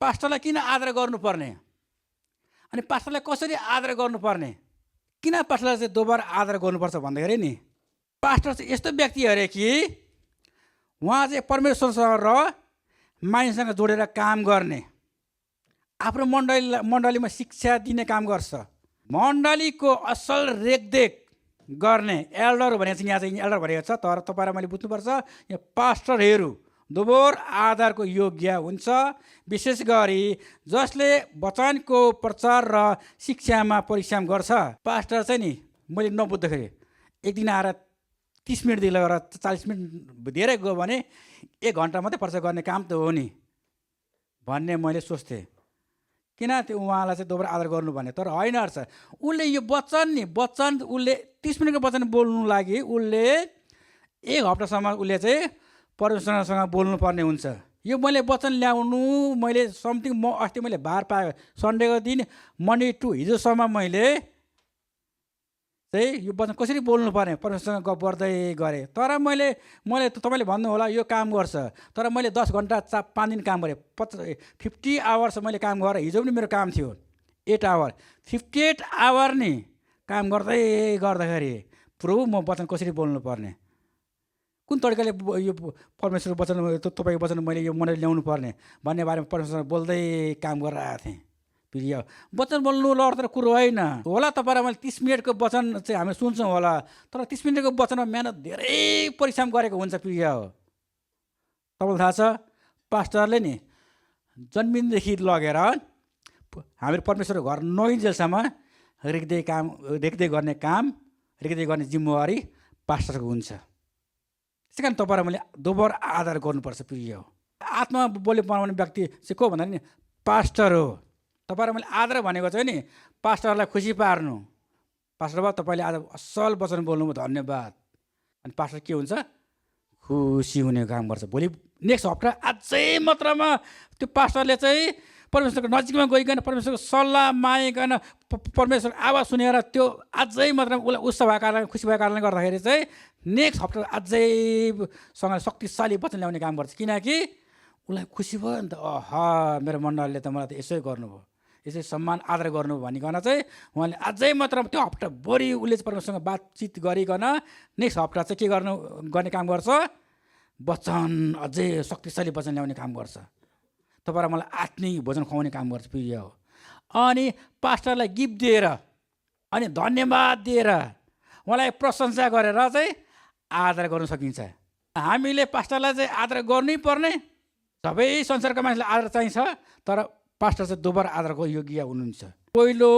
पास्टरलाई किन आदर गर्नुपर्ने अनि पास्टरलाई कसरी आदर गर्नुपर्ने, किन पास्टरलाई चाहिँ दोबारा आदर गर्नुपर्छ भन्दाखेरि नि, पास्टर चाहिँ यस्तो व्यक्ति अरे कि उहाँ चाहिँ परमेश्वरसँग र मानिससँग जोडेर काम गर्ने, आफ्नो मण्डलीमा शिक्षा दिने काम गर्छ, मण्डलीको असल रेखदेख गर्ने एल्डर भनेको चाहिँ यहाँ चाहिँ एल्डर भनेको छ। तर तपाईँलाई मैले बुझ्नुपर्छ, यहाँ पास्टरहरू दोहोर आधारको योग्य हुन्छ, विशेष गरी जसले वचनको प्रचार र शिक्षामा परिश्रम गर्छ। पास्टर चाहिँ नि मैले नबुझ्दाखेरि एक दिन आएर 30 मिनटदेखि लगेर 40 मिनट धेरै गयो भने 1 घन्टा मात्रै प्रचार गर्ने काम त हो नि भन्ने मैले सोच्थेँ। किन त्यो उहाँलाई चाहिँ दोबारा आदर गर्नु भन्ने, तर होइन रहेछ। उसले यो वचन उसले 30 मिनटको वचन बोल्नु लागि उसले 1 हप्तासम्म उसले चाहिँ परमेश्वरसँग बोल्नुपर्ने हुन्छ। यो मैले वचन ल्याउनु मैले समथिङ अस्ति मैले बार पाएँ सन्डेको दिन मन्डे टु हिजोसम्म मैले चाहिँ यो वचन कसरी बोल्नुपर्ने परमेश्वरसँग गफ गर्दै गरेँ। तर मैले तपाईँले भन्नु होला यो काम गर्छ, तर मैले 10 घन्टा 5 दिन काम गरेँ, 50 आवर्स मैले काम गरेँ। हिजो पनि मेरो काम थियो 8 आवर, 58 आवर नि काम गर्दाखेरि प्रभु म वचन कसरी बोल्नुपर्ने, कुन तरिकाले यो परमेश्वरको वचन तपाईँको वचन मैले यो मण्डली ल्याउनु पर्ने भन्ने बारेमा परमेश्वर बोल्दै काम गरेर आएको थिएँ। प्रिय वचन बोल्नु लड त कुरो होइन होला। तपाईँलाई मैले 30 मिनटको वचन चाहिँ हामी सुन्छौँ होला, तर 30 मिनटको वचनमा मेहनत धेरै परिश्रम गरेको हुन्छ। प्रिय तपाईँलाई थाहा छ, पास्टरले नि जन्मिनदेखि लगेर हामीहरू परमेश्वरको घर नइन्जेलसम्म रेख्दै गर्ने जिम्मेवारी पास्टरको हुन्छ। त्यस कारण तपाईँलाई मैले दोहोर आदर गर्नुपर्छ। प्रिय आत्मा बोली बनाउने व्यक्ति चाहिँ को भन्दा नि पास्टर हो। तपाईँलाई मैले आदर भनेको चाहिँ नि पास्टरलाई खुसी पार्नु। पास्टर बाबु तपाईँले आज असल वचन बोल्नुभयो, धन्यवाद। अनि पास्टर के हुन्छ, खुसी हुने काम गर्छ। भोलि नेक्स्ट हप्ता अझै मात्रामा त्यो पास्टरले चाहिँ परमेश्वरको नजिकमा गइकन परमेश्वरको सल्लाह मागिकन परमेश्वरको आवाज सुनेर त्यो अझै मात्रामा उसलाई उत्साह भएको कारणले खुसी भएको कारणले गर्दाखेरि चाहिँ नेक्स्ट हप्ता अझैसँग शक्तिशाली वचन ल्याउने काम गर्छ। किनकि उसलाई खुसी भयो नि त, मेरो मण्डलले त मलाई त यसै गर्नुभयो, यसै सम्मान आदर गर्नु भनिकन चाहिँ उहाँले अझै मात्रामा त्यो हप्ताभरि उसले चाहिँ परमेश्वरसँग बातचित गरिकन नेक्स्ट हप्ता चाहिँ के गर्ने काम गर्छ, वचन अझै शक्तिशाली वचन ल्याउने काम गर्छ। तपाईँलाई मलाई आत्मिक भोजन खुवाउने काम गर्छ। प्रिय हो। अनि पास्टरलाई गिफ्ट दिएर अनि धन्यवाद दिएर उहाँलाई प्रशंसा गरेर चाहिँ आदर गर्नु सकिन्छ। हामीले पास्टरलाई चाहिँ आदर गर्नै पर्ने, सबै संसारका मान्छेलाई आदर चाहिन्छ, तर पास्टर चाहिँ दोबारा आदरको योग्य हुनुहुन्छ। पहिलो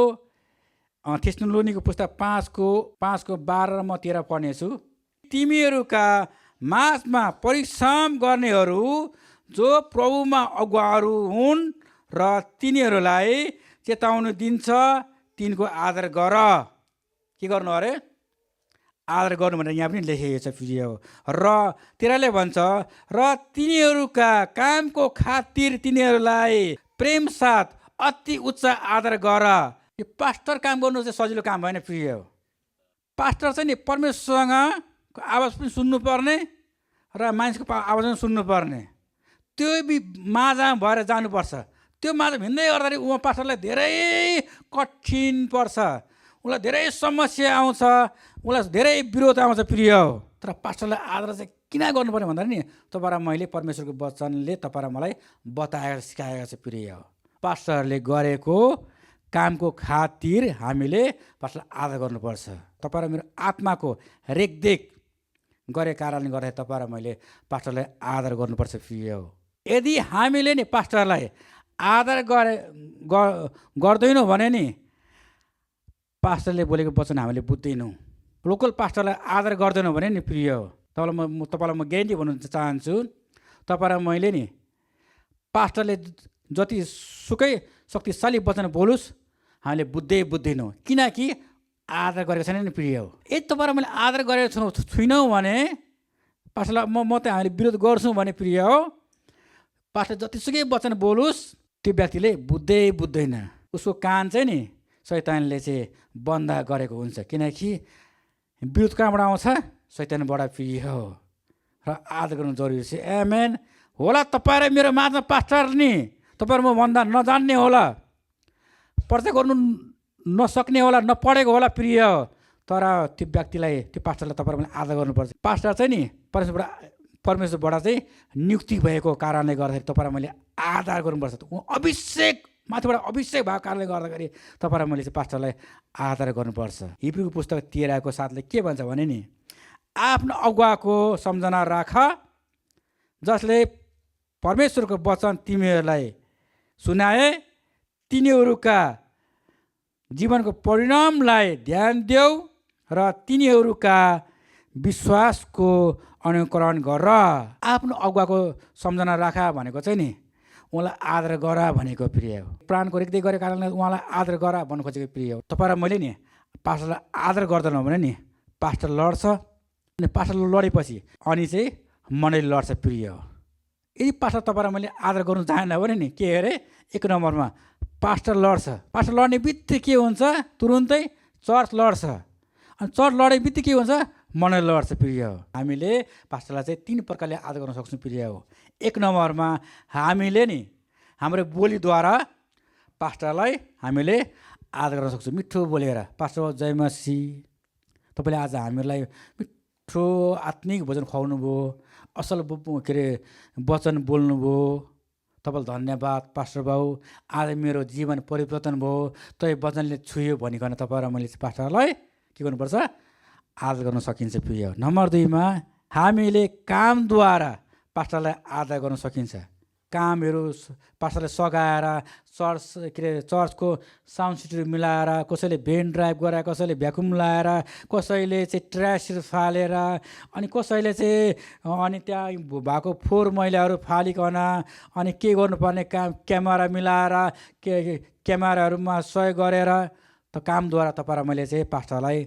थेस्सलोनिको पुस्तक 5:12 र म 13 पढ्नेछु। तिमीहरूका माझमा परिश्रम गर्नेहरू जो प्रभुमा अगुवाहरू हुन् र तिनीहरूलाई चेताउनु दिन्छ, तिनको आदर गर। के गर्नु अरे, आदर गर्नु भनेर यहाँ पनि लेखिएको छ। प्रिय हो। र 13ले भन्छ, र तिनीहरूका कामको खातिर तिनीहरूलाई प्रेम साथ अति उच्च आदर गर। यो पास्टर काम गर्नु चाहिँ सजिलो काम भएन। प्रिय हो। पास्टर चाहिँ नि परमेश्वरसँग आवाज पनि सुन्नुपर्ने र मानिसको आवाज पनि सुन्नुपर्ने, त्यो माझमा भएर जानुपर्छ। त्यो माझ भिन्दै गर्दाखेरि उहाँ पास्टरलाई धेरै कठिन पर्छ, उसलाई धेरै समस्या आउँछ, उसलाई धेरै विरोध आउँछ। प्रिय हो। तर पास्टरलाई आदर चाहिँ किन गर्नुपर्ने भन्दाखेरि नि तपाईँलाई मैले परमेश्वरको वचनले तपाईँलाई मलाई बताएर सिकाएको छ। प्रिय हो। पास्टरले गरेको कामको खातिर हामीले पास्टरलाई आदर गर्नुपर्छ। तपाईँलाई मेरो आत्माको रेखदेख गरेको कारणले गर्दा तपाईँलाई मैले पास्टरलाई आदर गर्नुपर्छ। प्रिय हो। यदि हामीले नि पास्टरलाई आदर गर्दैनौँ भने नि पास्टरले बोलेको वचन हामीले बुझ्दैनौँ। लोकल पास्टरलाई आदर गर्दैनौँ भने नि प्रिय हो, तपाईँलाई म ग्यारेन्टी भन्नु चाहन्छु, तपाईँलाई मैले नि पास्टरले जति सुकै शक्तिशाली वचन बोलोस् हामीले बुझ्दैनौँ, किनकि आदर गरेको छैन नि। प्रिय हो। यदि तपाईँलाई मैले आदर गरेको छुइनौँ भने पास्टरलाई म त हामीले विरोध गर्छौँ भने प्रिय हो, पास्टर जतिसुकै वचन बोलोस् त्यो व्यक्तिले बुझ्दैन। उसको कान चाहिँ नि शैतानले चाहिँ बन्द गरेको हुन्छ, किनकि विरोध कहाँबाट आउँछ, शैतानबाट। प्रिय हो। र आदर गर्नु जरुरी छ। आमेन होला। तपाईँ र मेरो माझमा पास्टर नि तपाईँहरू भन्दा नजान्ने होला, प्रचार गर्नु नसक्ने होला, नपढेको होला प्रिय, तर त्यो व्यक्तिलाई, त्यो पास्टरलाई तपाईँहरूले आदर गर्नुपर्छ। पास्टर चाहिँ नि परमेश्वरबाट चाहिँ नियुक्ति भएको कारणले गर्दाखेरि तपाईँलाई मैले आदर गर्नुपर्छ। अभिषेक माथिबाट अभिषेक भएको कारणले गर्दाखेरि तपाईँलाई मैले चाहिँ पास्टरलाई आदर गर्नुपर्छ। हिब्रूको पुस्तक 13:7 के भन्छ भने नि, आफ्नो अगुवाको सम्झना राख, जसले परमेश्वरको वचन तिमीहरूलाई सुनाए, तिनीहरूका जीवनको परिणामलाई ध्यान देऊ र तिनीहरूका विश्वासको अनुकरण गर। आफ्नो अगुवाको सम्झना राख भनेको चाहिँ नि उहाँलाई आदर गर भनेको प्रिय हो। प्राणको रिक्दै गरेको कारणले उहाँलाई आदर गर भन्नु खोजेको प्रिय हो। तपाईँलाई मैले नि पास्टरलाई आदर गर्दैनौँ भने नि पास्टर लड्छ, अनि पास्टर लडेपछि अनि चाहिँ मण्डली लड्छ प्रिय हो। यदि पास्टर तपाईँलाई मैले आदर गर्नु चाहेन भने नि के अरे, 1 नम्बरमा पास्टर लड्छ। पास्टर लड्ने बित्तिकै के हुन्छ, तुरुन्तै चर्च लड्छ, अनि चर्च लडे बित्तिकै के हुन्छ, मण्डली लड्छ प्रिय हो। हामीले पास्टरलाई चाहिँ 3 प्रकारले आदर गर्न सक्छौँ प्रिय हो। 1 नम्बरमा हामीले नि हाम्रो बोलीद्वारा पास्टरलाई हामीले आदर गर्न सक्छौँ, मिठो बोलेर। पास्टर जय मसीह, तपाईँले आज हामीलाई मिठो आत्मिक भोजन खुवाउनु भयो, असल के अरे वचन बोल्नुभयो, तपाईँलाई धन्यवाद पास्टर बाबु, आज मेरो जीवन परिवर्तन भयो, तै वचनले छुयो भनिकन तपाईँ र मैले पास्टरलाई के गर्नुपर्छ, आदर गर्न सकिन्छ प्रिय हो। नम्बर 2मा हामीले कामद्वारा पास्टरलाई आदर गर्न सकिन्छ। कामहरू पास्टरले सघाएर, चर्चको साउन्ड सिस्टम मिलाएर, कसैले भेन ड्राइभ गराएर, कसैले भ्याकुम लाएर, कसैले चाहिँ ट्र्यास फालेर, अनि कसैले चाहिँ अनि त्यहाँ भएको फोहोर मैलाहरू फालिकन, अनि के गर्नुपर्ने काम क्यामेरा मिलाएर, क्यामेराहरूमा सहयोग गरेर, त कामद्वारा तपाईँ र मैले चाहिँ पास्टरलाई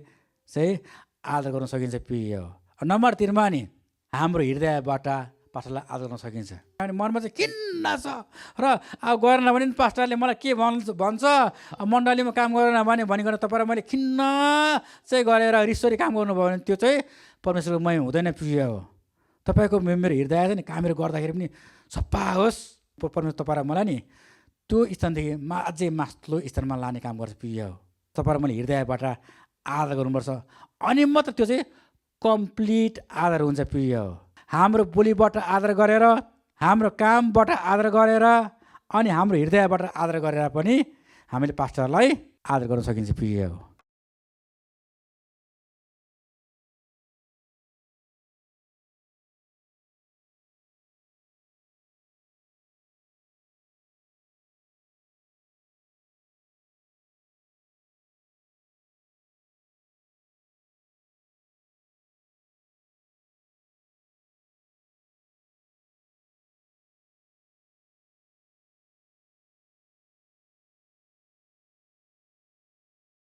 चाहिँ आदर गर्न सकिन्छ प्रिय हो। नम्बर 3मा नि हाम्रो हृदयबाट पास्टरलाई आदर गर्न सकिन्छ। अनि मनमा चाहिँ किन्न छ र अब गरेन भने पास्टरले मलाई के भन्छ, मण्डलीमा काम गरेन भने भनिकन तपाईँ र मैले खिन्न चाहिँ गरेर रिसरी काम गर्नुभयो भने त्यो चाहिँ परमेश्वरको महिमा हुँदैन प्रिय हो। तपाईँको मेरो हृदय चाहिँ नि कामहरू गर्दाखेरि पनि सफा होस्, परमेश्वर तपाईँ र मलाई नि त्यो स्थानदेखि अझै माथिल्लो स्थानमा लाने काम गर्छ प्रिय हो। तपाईँ र मैले हृदयबाट आदर गर्नुपर्छ, अनि मात्र त्यो चाहिँ कम्प्लिट आदर हुन्छ प्रिय हो। हाम्रो बोलीबाट आदर गरेर, हाम्रो कामबाट आदर गरेर, अनि हाम्रो हृदयबाट आदर गरेर पनि हामीले पास्टरलाई आदर गर्न सकिन्छ प्रिय हो।